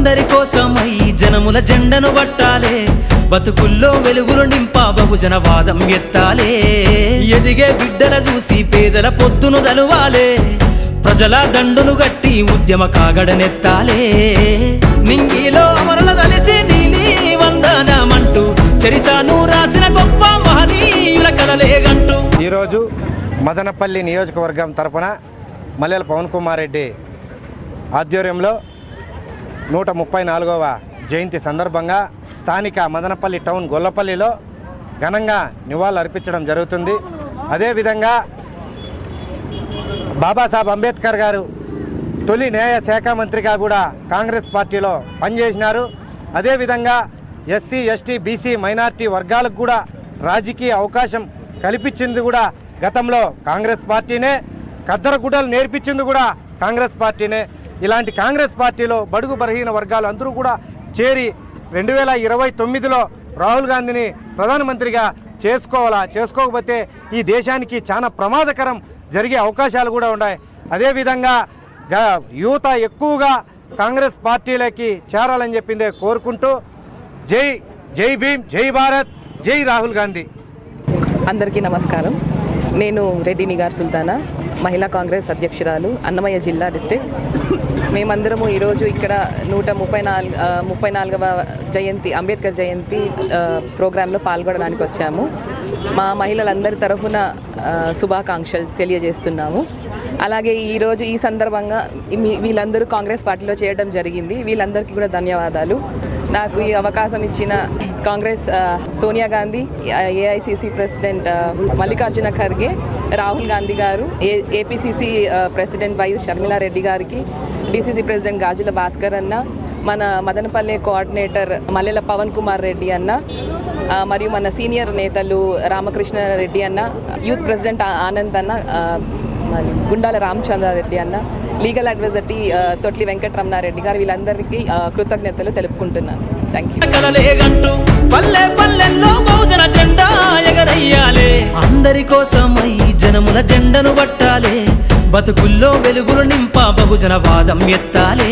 అందరి కోసమై జనముల జెండను పట్టాలే, బతుకుల్లో వెలుగులు నింపా బహుజన వాదం ఎత్తాలే. ఎదిగే బిడ్డల చూసి పేదల పొద్దును దలువాలే, ప్రజల దండును గట్టి ఉద్యమ కాగడనెత్తాలే. నింగిలో అమరుల దలిసి నీలి వందనమంటూ చరితను రాసిన గొప్ప మహనీయుల కలలేగంటూ. ఈరోజు మదనపల్లి నియోజకవర్గం తరపున మల్లెల పవన్ కుమార్ రెడ్డి ఆధ్వర్యంలో 134వ జయంతి సందర్భంగా స్థానిక మదనపల్లి టౌన్ గొల్లపల్లిలో ఘనంగా నివాళులు అర్పించడం జరుగుతుంది. అదేవిధంగా బాబాసాహెబ్ అంబేద్కర్ గారు తొలి న్యాయ శాఖ మంత్రిగా కూడా కాంగ్రెస్ పార్టీలో పనిచేసినారు. అదేవిధంగా ఎస్సీ ఎస్టీ బీసీ మైనార్టీ వర్గాలకు కూడా రాజకీయ అవకాశం కల్పించింది కూడా గతంలో కాంగ్రెస్ పార్టీనే, కద్దరగుడ్డలు నేర్పించింది కూడా కాంగ్రెస్ పార్టీనే. ఇలాంటి కాంగ్రెస్ పార్టీలో బడుగు బలహీన వర్గాలు అందరూ కూడా చేరి 2029లో రాహుల్ గాంధీని ప్రధానమంత్రిగా చేసుకోకపోతే ఈ దేశానికి చాలా ప్రమాదకరం జరిగే అవకాశాలు కూడా ఉన్నాయి. అదేవిధంగా యువత ఎక్కువగా కాంగ్రెస్ పార్టీలకి చేరాలని చెప్పిందే కోరుకుంటూ జై జై భీమ్, జై భారత్, జై రాహుల్ గాంధీ. అందరికీ నమస్కారం. నేను రెడ్డి నిగార్ సుల్తానా, మహిళా కాంగ్రెస్ అధ్యక్షురాలు, అన్నమయ్య జిల్లా డిస్ట్రిక్ట్. మేమందరము ఈరోజు ఇక్కడ 134వ జయంతి అంబేద్కర్ జయంతి ప్రోగ్రాంలో పాల్గొనడానికి వచ్చాము. మా మహిళలందరి తరఫున శుభాకాంక్షలు తెలియజేస్తున్నాము. అలాగే ఈరోజు ఈ సందర్భంగా వీళ్ళందరూ కాంగ్రెస్ పార్టీలో చేయడం జరిగింది. వీళ్ళందరికీ కూడా ధన్యవాదాలు. నాకు ఈ అవకాశం ఇచ్చిన కాంగ్రెస్ సోనియా గాంధీ, ఏఐసిసి ప్రెసిడెంట్ మల్లికార్జున ఖర్గే, రాహుల్ గాంధీ గారు, ఏపీసీసీ ప్రెసిడెంట్ వై షర్మిలారెడ్డి గారికి, డిసిసి ప్రెసిడెంట్ గాజుల భాస్కర్ అన్న, మన మదనపల్లె కోఆర్డినేటర్ మల్లెల పవన్ కుమార్ రెడ్డి అన్న, మరియు మన సీనియర్ నేతలు రామకృష్ణ రెడ్డి అన్న, యూత్ ప్రెసిడెంట్ ఆనంద్ అన్న, గుండాల రామచంద్రారెడ్డి అన్న, లీగల్ అడ్వైజర్ తొట్లి వెంకటరమణారెడ్డి గారు, వీళ్ళందరికీ కృతజ్ఞతలు తెలుపుకుంటున్నాను. Thank you. అందరి కోసమై జనముల జెండను పట్టాలే, బతుకుల్లో వెలుగులు నింపా బహుజన వాదం ఎత్తాలే.